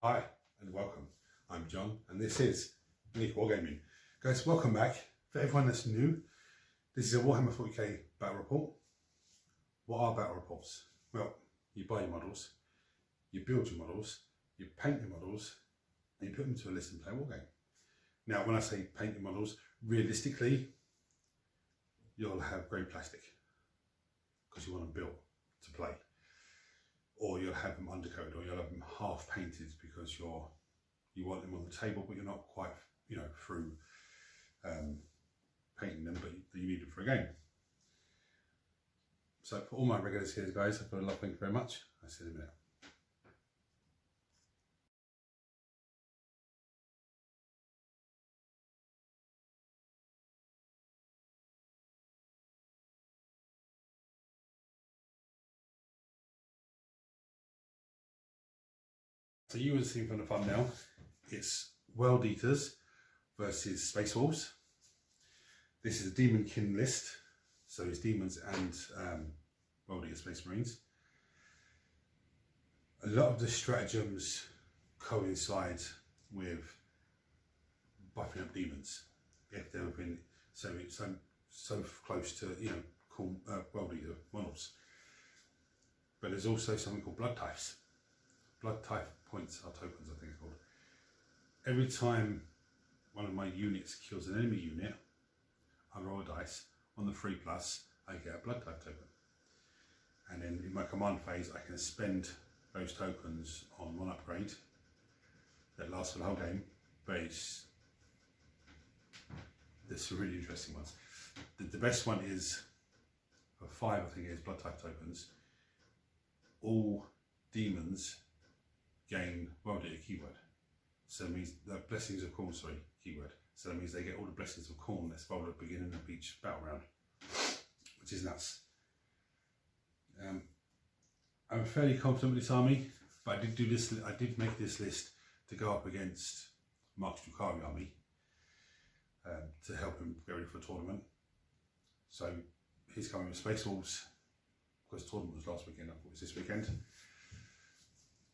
Hi and welcome. I'm John and this is Unique Wargaming. Guys, welcome back. For everyone that's new, this is a Warhammer 40k battle report. What are battle reports? Well, you buy your models, you build your models, you paint your models, and you put them to a list and play a wargame. Now, when I say paint your models, realistically, you'll have grey plastic because you want them built to play. Or you'll have them undercoated, or you'll have them half painted because you want them on the table, but you're not quite, through painting them, but you need them for a game. So for all my regulars here, guys, I've got a lot. Thank you very much. I'll see you in a minute. So you would have seen from the thumbnail, it's World Eaters versus Space Wolves. This is a Deamonkin list, so it's demons and World Eater Space Marines. A lot of the stratagems coincide with buffing up demons if they've been so close to cool World Eater models. But there's also something called blood types. Blood type points are tokens, I think it's called. Every time one of my units kills an enemy unit, I roll a dice. On the 3+, I get a blood type token. And then in my command phase, I can spend those tokens on one upgrade that lasts for the whole game. But there's some really interesting ones. The best one is, for 5, I think it is, blood type tokens. All demons gain World Eater keyword. So that means the blessings of Khorne, keyword. So that means they get all the blessings of Khorne that's rolled at the beginning of each battle round, which is nuts. I'm fairly confident with this army, but I did make this list to go up against Mark's Drukhari army to help him get ready for a tournament. So he's coming with Space Wolves because the tournament was last weekend. I thought it was this weekend.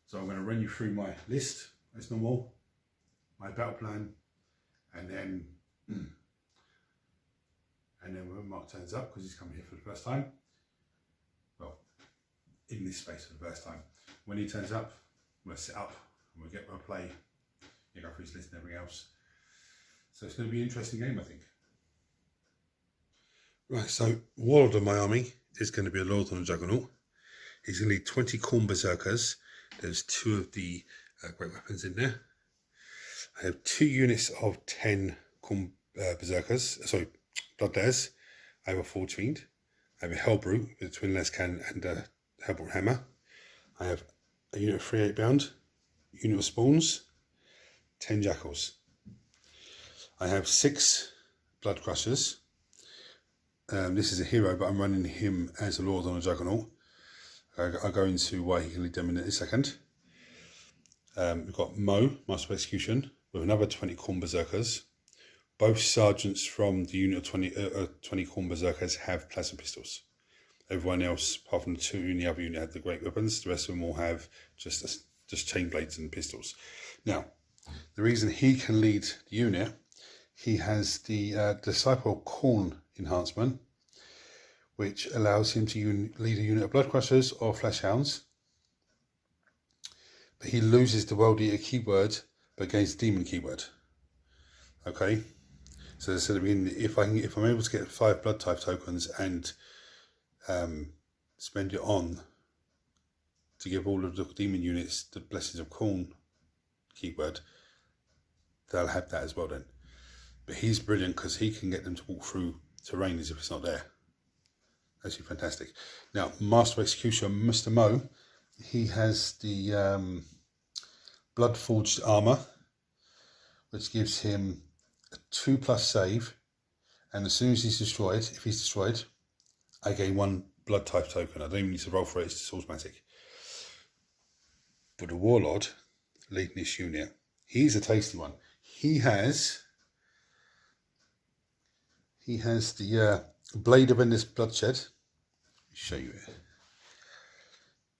So I'm going to run you through my list as normal, my battle plan, and then when Mark turns up, because he's coming here for the first time, well, in this space for the first time, when he turns up, we'll sit up and we'll get my play, go through his list and everything else. So it's going to be an interesting game, I think. Right, so Warlord of my army is going to be a Lord on a Juggernaut. He's going to need 20 Khorne Berserkers. There's 2 of the great weapons in there. I have 2 units of 10 Khorne Berserkers, Blood Dares. I have a Forge Fiend. I have a Hellbrute with a Twin Lance Cannon and a Hellbrute Hammer. I have a unit of 3 8-bound, unit of Spawns, 10 Jackals. I have 6 Blood Crushers. This is a hero, but I'm running him as a Lord on a Juggernaut. I'll go into why he can lead them in a second. We've got Mo, Master of Execution, with another 20 Khorne Berserkers. Both sergeants from the unit of 20 Khorne Berserkers have plasma pistols. Everyone else, apart from the 2 in the other unit, have the great weapons. The rest of them all have just chain blades and pistols. Now, the reason he can lead the unit, he has the Disciple Khorne enhancement, which allows him to lead a unit of Blood Crushers or Flesh Hounds. But he loses the World Eater keyword, but gains Demon keyword. Okay, so as I said, if I'm able to get 5 blood type tokens and spend it on to give all of the demon units the Blessings of Khorne keyword, they'll have that as well then. But he's brilliant because he can get them to walk through terrain as if it's not there. Actually fantastic. Now, Master of Execution, Mr. Mo, he has the Blood Forged Armour, which gives him a 2+ save, and as soon as he's destroyed, if he's destroyed, I gain 1 blood type token. I don't even need to roll for it, it's just automatic. But the Warlord leading this unit, he's a tasty one. He has the Blade of Endless Bloodshed. Show you it.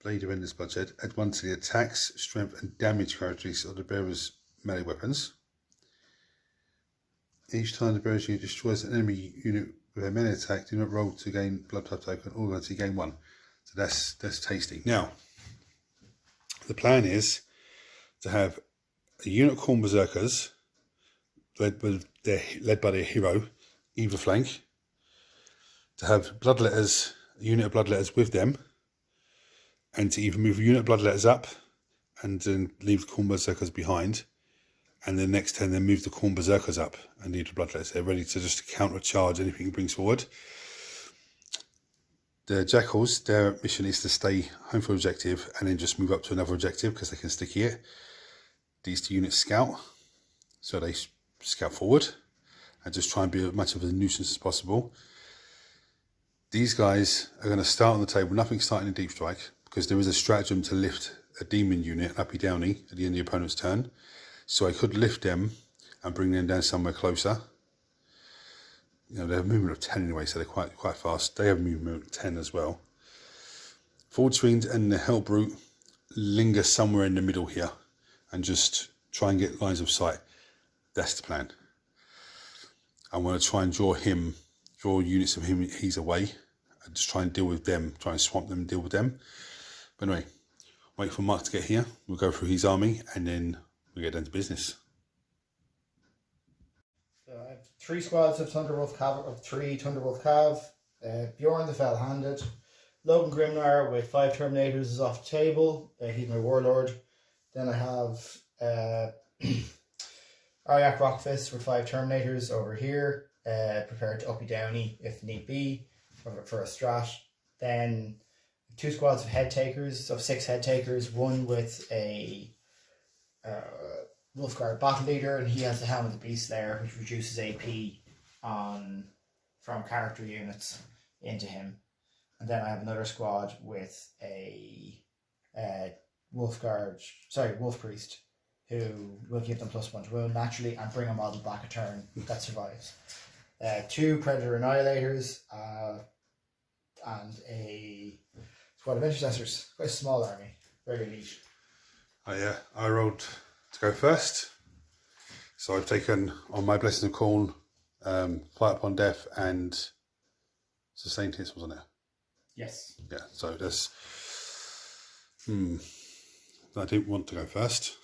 Blade of Endless Bloodshed. Add 1 to the attacks, strength and damage characteristics of the bearer's melee weapons. Each time the bearer's unit destroys an enemy unit with a melee attack, do not roll to gain blood type token, or until you gain 1. So that's tasty. Now, the plan is to have a unit called Berserkers, led by their hero, either flank, to have Bloodletters, a unit of Bloodletters with them, and to either move a unit of Bloodletters up and then leave the Khorne Berserkers behind, and the next turn then move the Khorne Berserkers up and leave the Bloodletters. They're ready to just countercharge anything he brings forward. The Jackals, their mission is to stay home for objective and then just move up to another objective because they can sticky it. These 2 units scout, so they scout forward and just try and be as much of a nuisance as possible. These guys are going to start on the table, nothing starting in deep strike, because there is a stratagem to lift a demon unit, an uppy downy, at the end of the opponent's turn. So I could lift them and bring them down somewhere closer. You know, they have a movement of 10 anyway, so they're quite fast. They have a movement of 10 as well. Forward Fiend and the Hellbrute linger somewhere in the middle here and just try and get lines of sight. That's the plan. I want to try and draw units of him, he's away, and just try and deal with them, try and swamp them and deal with them. But anyway, wait for Mark to get here. We'll go through his army and then we'll get down to business. So I have 3 squads of Thunderwolf Cav, of 3 Thunderwolf Cav, Bjorn the Fell-Handed, Logan Grimnar with 5 Terminators is off the table, he's my Warlord. Then I have Aryak Rockfist with 5 Terminators over here, prepared to uppy downy if need be for a strat. Then 2 squads of Head Takers, of 6 Head Takers, one with a Wolfguard Battle Leader, and he has the Helm of the Beast there, which reduces AP from character units into him. And then I have another squad with a Wolf Priest, who will give them +1 to wound naturally and bring a model back a turn that survives. 2 Predator Annihilators and a squad of Intercessors. Quite a small army, very elite. Oh yeah, I rolled to go first. So I've taken on my Blessing of Khorne, Fight Upon Death and Sustained Hits, wasn't it? Yes. Yeah, so that's... I didn't want to go first.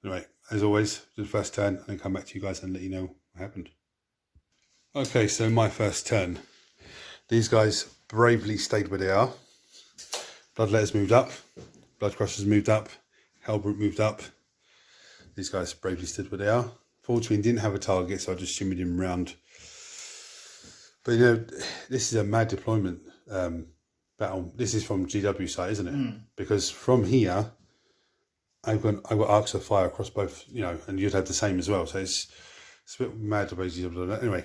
Anyway, as always, do the first turn and then come back to you guys and let you know what happened. Okay, so my first turn. These guys bravely stayed where they are. Bloodletters moved up. Blood Crushers moved up. Hellbrute moved up. These guys bravely stood where they are. Fortunately, didn't have a target, so I just shimmied him round. But you know, this is a mad deployment battle. This is from GW side, isn't it? Because from here, I've got arcs of fire across both, you know, and you'd have the same as well. So it's a bit mad the way GW. Anyway,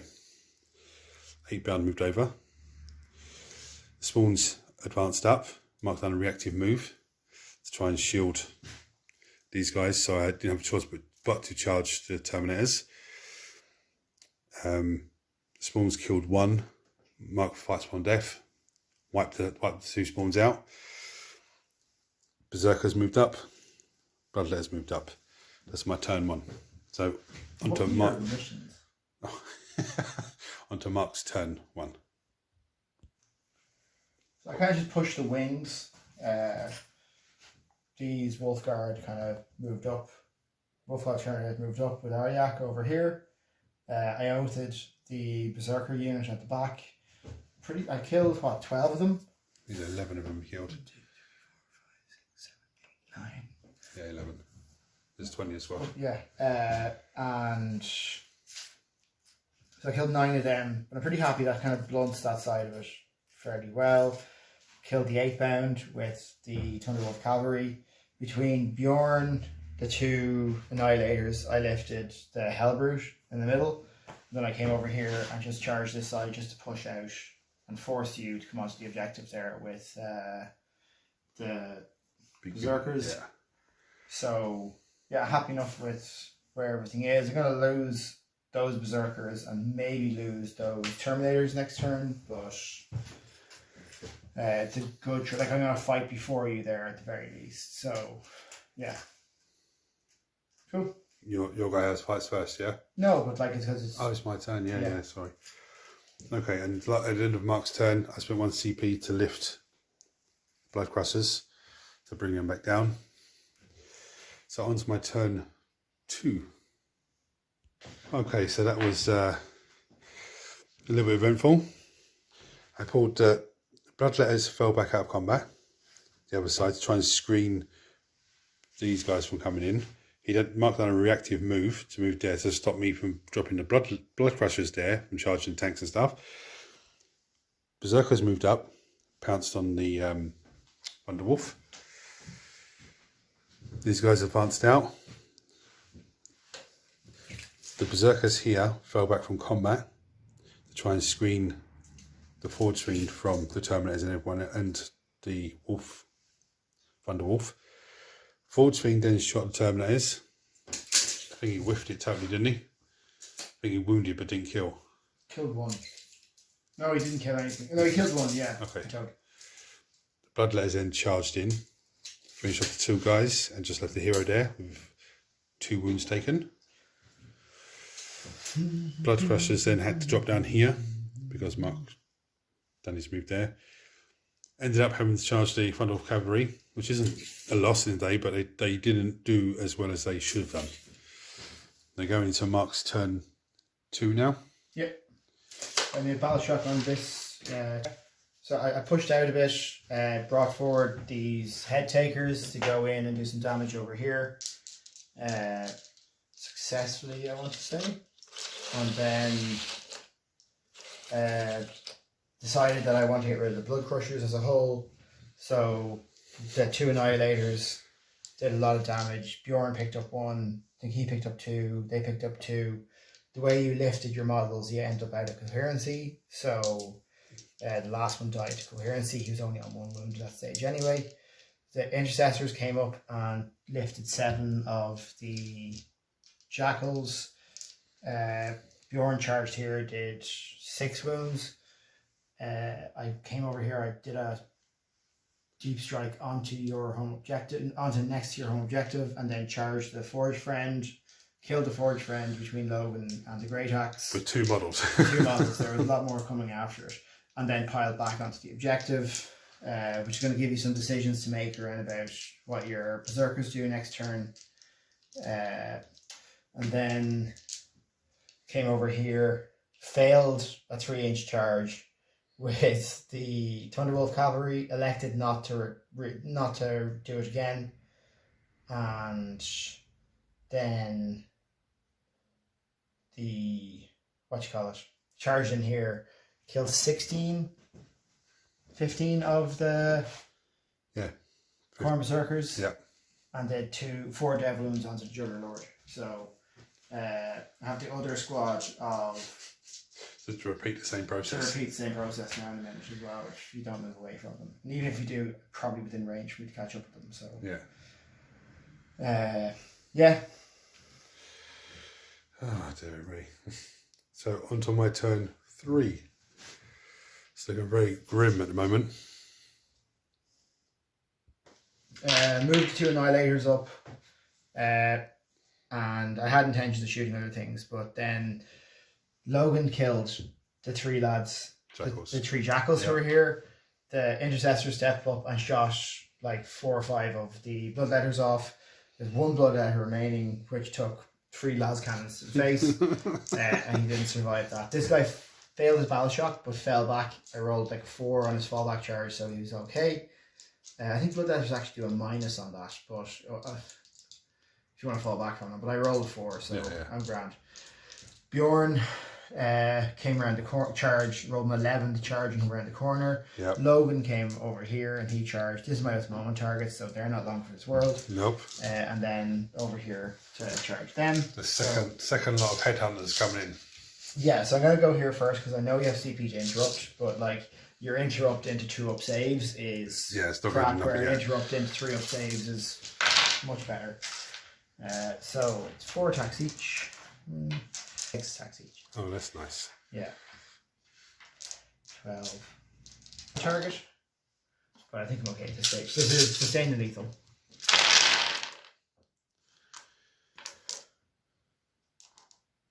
8-bound moved over. Spawns advanced up, marked down a reactive move to try and shield these guys. So I didn't have a choice but to charge the Terminators. Spawns killed 1, Mark Fights Upon Death, wiped the 2 spawns out. Berserkers moved up, Bloodletters moved up. That's my turn 1. So onto Mark. Onto Mark's turn 1. So I kind of just pushed the wings. These Wolfguard kind of moved up. Wolfguard Terminators moved up with Aryak over here. I outed the Berserker unit at the back. I killed, what, 12 of them? These are 11 of them killed. 1, 2, 3, 4, 5, 6, 7, 8, 9. Yeah, 11. There's 20 as well. Yeah, and so I killed 9 of them, but I'm pretty happy that kind of blunts that side of it fairly well. Killed the 8-bound with the Thunderwolf Cavalry. Between Bjorn, the 2 Annihilators, I lifted the Hellbrute in the middle. Then I came over here and just charged this side just to push out and force you to come onto the objective there with the Berserkers. Yeah. So, yeah, happy enough with where everything is. I'm going to lose those Berserkers and maybe lose those Terminators next turn, but It's a good like I'm gonna fight before you there at the very least. So yeah. Cool. Your guy has fights first, yeah? No, but like it's because it's Oh, it's my turn, yeah, Yeah. sorry. Okay, and at the end of Mark's turn, I spent 1 CP to lift Blood Crushers to bring them back down. So on to my turn 2. Okay, so that was a little bit eventful. I pulled Bloodletters fell back out of combat, the other side, to try and screen these guys from coming in. Mark done a reactive move to move there to stop me from dropping the blood crushers there and charging tanks and stuff. Berserkers moved up, pounced on the Wonderwolf. These guys advanced out. The Berserkers here fell back from combat to try and screen the Forge Fiend from the Terminators and everyone and the Wolf, Wonderwolf. Forge Fiend then shot the Terminators. I think he whiffed it totally, didn't he? I think he wounded but didn't kill. Killed one. No, he didn't kill anything. No, he killed one, yeah. Okay. The Bloodletters then charged in, finished off the 2 guys and just left the hero there with 2 wounds taken. Blood Crushers then had to drop down here because Mark done his move there. Ended up having to charge the frontal cavalry, which isn't a loss in the day, but they didn't do as well as they should have done. They're going into Mark's turn 2 now. Yep. I made a battle shot on this. So I pushed out a bit, brought forward these head takers to go in and do some damage over here. Successfully, I want to say. And then decided that I want to get rid of the Blood Crushers as a whole. So the 2 Annihilators did a lot of damage. Bjorn picked up 1. I think he picked up 2. They picked up 2. The way you lifted your models, you end up out of coherency. So the last one died to coherency. He was only on 1 wound at that stage anyway. The Intercessors came up and lifted 7 of the Jackals. Bjorn charged here, did 6 wounds. I came over here, I did a deep strike onto your home objective, onto next to your home objective, and then charged the Forge Friend, killed the Forge Friend between Logan and the Great Axe. With 2 models. 2 models, there was a lot more coming after it. And then piled back onto the objective, which is going to give you some decisions to make around about what your Berserkers do next turn. And then came over here, failed a 3-inch charge with the Thunderwolf Cavalry, elected not to do it again, and then the charged in here, killed 15 of the Corn Berserkers, and did 4 dev wounds onto the Juggerlord. So I have the other squad of. Just to repeat the same process. To repeat the same process now in a minute as well, if you don't move away from them. And even if you do, probably within range for me to catch up with them. So yeah. Oh dear me. So on to my turn 3. It's looking very grim at the moment. Moved the 2 Annihilators up. And I had intentions of shooting other things, but then Logan killed the 3 lads, the 3 Jackals who were here. The Intercessor stepped up and shot like 4 or 5 of the Bloodletters off. There's 1 Bloodletter remaining, which took 3 las cannons to the face, and he didn't survive that. This guy failed his battle shot, but fell back. I rolled like a 4 on his fallback charge, so he was okay. I think Bloodletters actually do a minus on that, but if you want to fall back from them, but I rolled a 4, so I'm grand. Bjorn came around the charge, rolled an 11 to charge and come around the corner. Yep. Logan came over here and he charged. This is my moment targets, so they're not long for this world. Nope. And then over here to charge them. The second lot of headhunters coming in. Yeah, so I'm going to go here first because I know you have CP to interrupt, but like your interrupt into 2-up saves is it's not crap, good where enough. interrupt into 3-up saves is much better. So it's 4 attacks each. 6 attacks each. Oh, that's nice. Yeah. 12. Target. but I think I'm okay at this stage. This is sustained and lethal.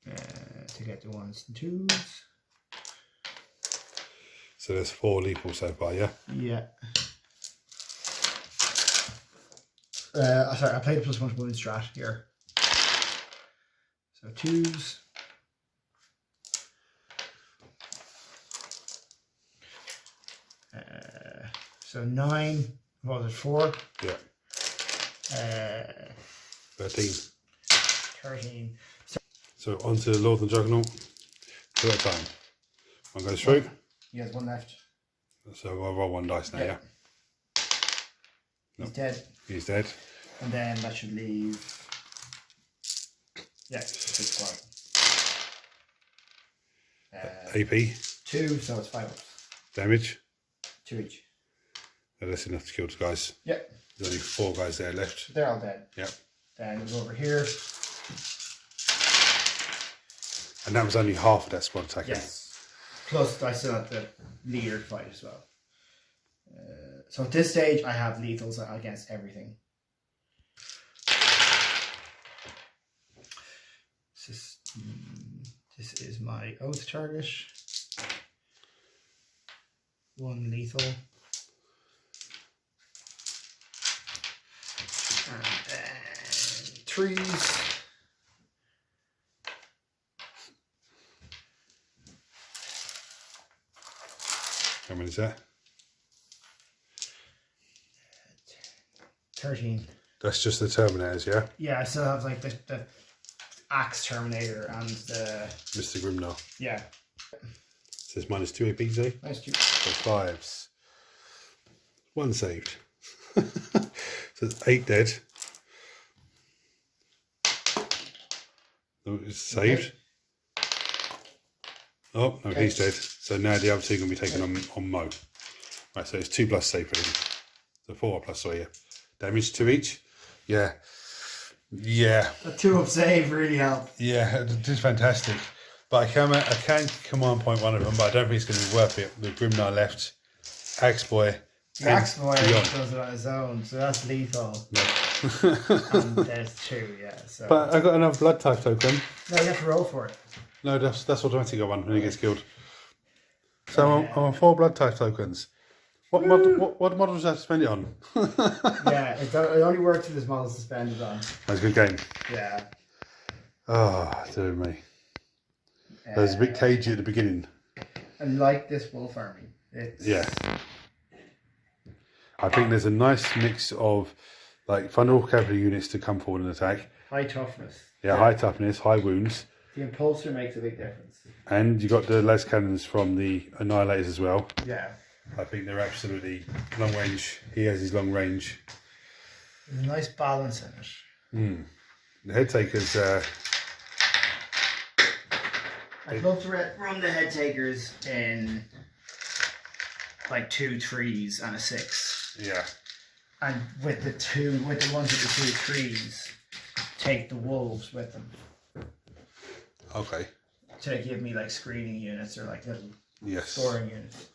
To get the 1s and 2s. So there's 4 lethal so far, yeah? Yeah. Sorry, I played a +1 wound strat here. So 2s. So 9. What was it? 4? Yeah. 13. 13. So onto the Lord and Juggernaut. 2 at a time. One goes through. He has 1 left. So I'll roll 1 dice now, yeah? He's dead. He's dead. And then that should leave. Yeah, 6 squad. AP. 2, so it's 5 ups. Damage. 2 each. That's enough to kill the guys. Yep. There's only 4 guys there left. They're all dead. Yep. Then it was over here. And that was only half of that squad attack. Yes. Plus, I still have the leader fight as well. So at this stage, I have lethals against everything. This is my oath target. 1 lethal. And then 3s. How many is that? 13. That's just the Terminators, yeah? Yeah, I still have like the Axe Terminator and the... Mr. Grimnar. Yeah. So it's minus 2 AP, eh? Nice too. So 5s. 1 saved. So it's 8 dead. No, it's saved. Oh, no, he's dead. So now the other 2 are going to be taken on Mo. Right, so it's 2 plus save for him. So 4 plus, sorry, yeah. Damage 2 each. Yeah. Yeah. The 2 up save really helped. Yeah, it is fantastic. But I can command point one of them, but I don't think it's going to be worth it. With Grimnar left, Axe Boy. The Axe Boy does it on his own, so that's lethal. Yeah. And there's 2, yeah. So. But I got another blood type token. No, you have to roll for it. No, that's automatic one when he gets killed. So I'm on 4 blood type tokens. What model does that spend it on? Yeah, it only works if this model is suspended on. That's a good game. Yeah. Oh, dear me. That was a bit cagey at the beginning. I like this wolf army. Yeah. I think there's a nice mix of like Thunder Cavalry units to come forward and attack. High toughness. Yeah, high toughness, high wounds. The impulsor makes a big difference. And you got the las cannons from the Annihilators as well. Yeah. I think they're absolutely long range. He has his long range. There's a nice balance in it. The head takers. I'd love to run the head takers in like 2 3s and a 6. Yeah. And with the ones with the 2 3s, take the wolves with them. Okay. To give me like screening units or like little scoring units.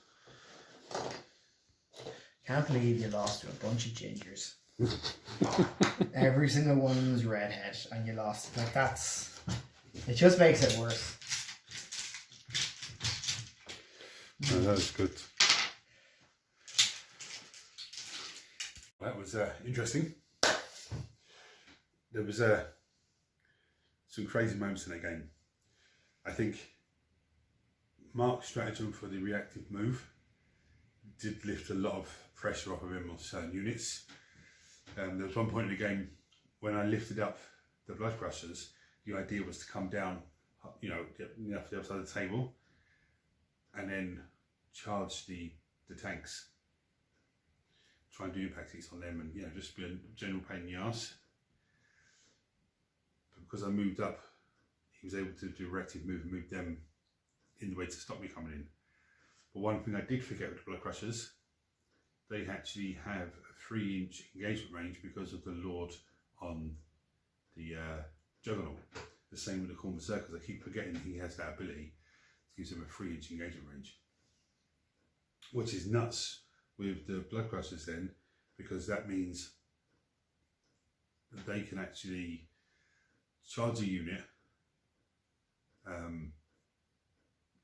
Can't believe you lost to a bunch of gingers. Every single one was redhead and you lost. Like it just makes it worse. No, that was good. That was interesting. There was some crazy moments in that game. I think Mark's stratagem for the reactive move did lift a lot of pressure off of him on certain units. There was one point in the game when I lifted up the blood crushers, the idea was to come down, to the other side of the table, and then charge the tanks. Try and do impact hits on them, and just be a general pain in the arse. But because I moved up, he was able to do a reactive move and move them in the way to stop me coming in. But one thing I did forget with the blood crushers, they actually have a 3-inch engagement range because of the Lord on the Juggernaut. The same with the Corn Berserkers. I keep forgetting he has that ability. It gives him a 3-inch engagement range, which is nuts with the blood crushers then, because that means that they can actually charge a unit,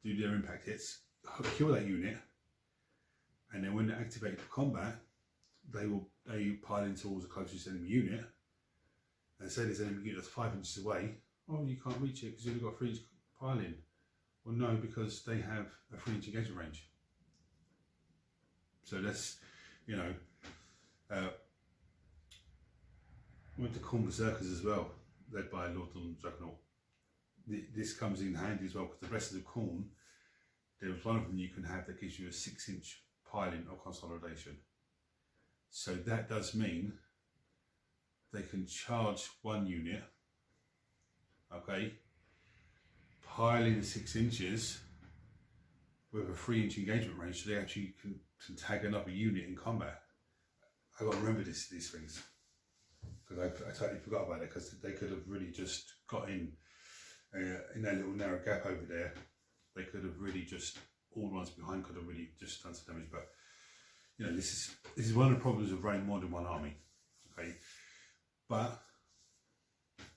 do their impact hits, kill that unit, and then when they activate for combat, they pile in towards the closest enemy unit, and say there's an enemy unit that's 5 inches away. Oh, you can't reach it because you've only got 3 inch pile in. Well, no, because they have a 3 inch engagement range. So that's, you know, went to Khorne Berserkers as well, led by Lord on Juggernaut. This comes in handy as well, because the rest of the Khorne, there was one of them you can have that gives you a 6 inch piling of consolidation. So that does mean they can charge one unit, okay, pile in 6 inches with a 3 inch engagement range, so they actually can tag another unit in combat. I got to remember these things, because I totally forgot about it, because they could have really just got in that little narrow gap over there. They could have really just, all the ones behind could have really just done some damage. But you know, this is one of the problems of running more than one army. Okay, but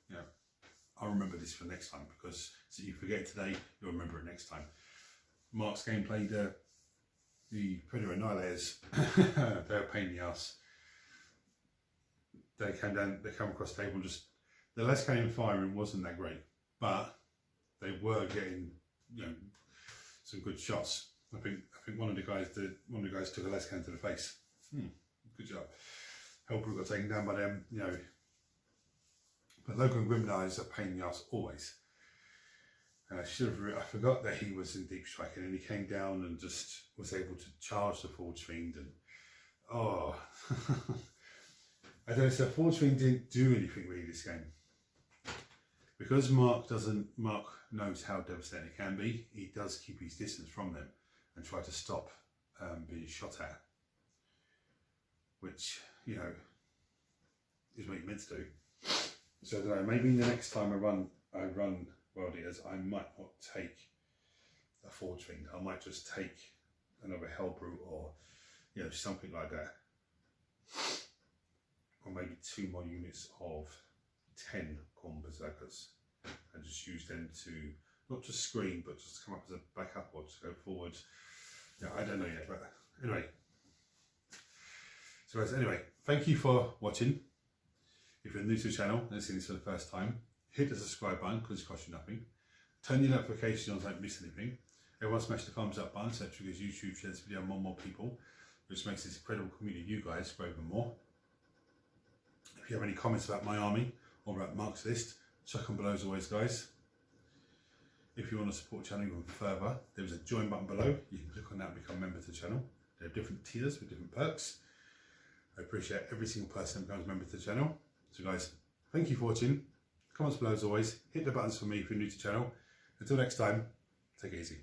you know, I'll remember this for next time, because so you forget today, you'll remember it next time. Mark's gameplay, the Predator Annihilators, they're a pain in the ass. They come across the table, just the less cannon firing wasn't that great, but they were getting, you know, some good shots. I think one of the guys took a less cannon to the face. Good job. Helper got taken down by them, you know. But Logan Grimnar is a pain in the ass always. And I forgot that he was in deep strike, and then he came down and just was able to charge the Forge Fiend, and oh. I don't know, so Forge Fiend didn't do anything really this game. Because Mark knows how devastating it can be, he does keep his distance from them and try to stop being shot at. Which, you know, is what you're meant to do. So I don't know, maybe the next time I run World Eaters, I might not take a Forge Fiend. I might just take another Hellbrute, or you know, something like that. Or maybe 2 more units of 10 Khorne Berserkers, and just use them to not just screen, but just come up as a backup or just go forward. Yeah, I don't know yet, but anyway. So guys, anyway, thank you for watching. If you're new to the channel and seeing this for the first time, hit the subscribe button because it costs you nothing. Turn your notifications on so you don't miss anything. Everyone smash the thumbs up button so that triggers YouTube share this video on more and more people, which makes this incredible community of you guys grow even more. If you have any comments about my army or about Mark's list, chuck them below as always, guys. If you want to support the channel even further, there's a join button below. You can click on that and become a member to the channel. There are different tiers with different perks. I appreciate every single person that becomes a member to the channel. So guys, thank you for watching. Comments below as always. Hit the buttons for me if you're new to the channel. Until next time, take it easy.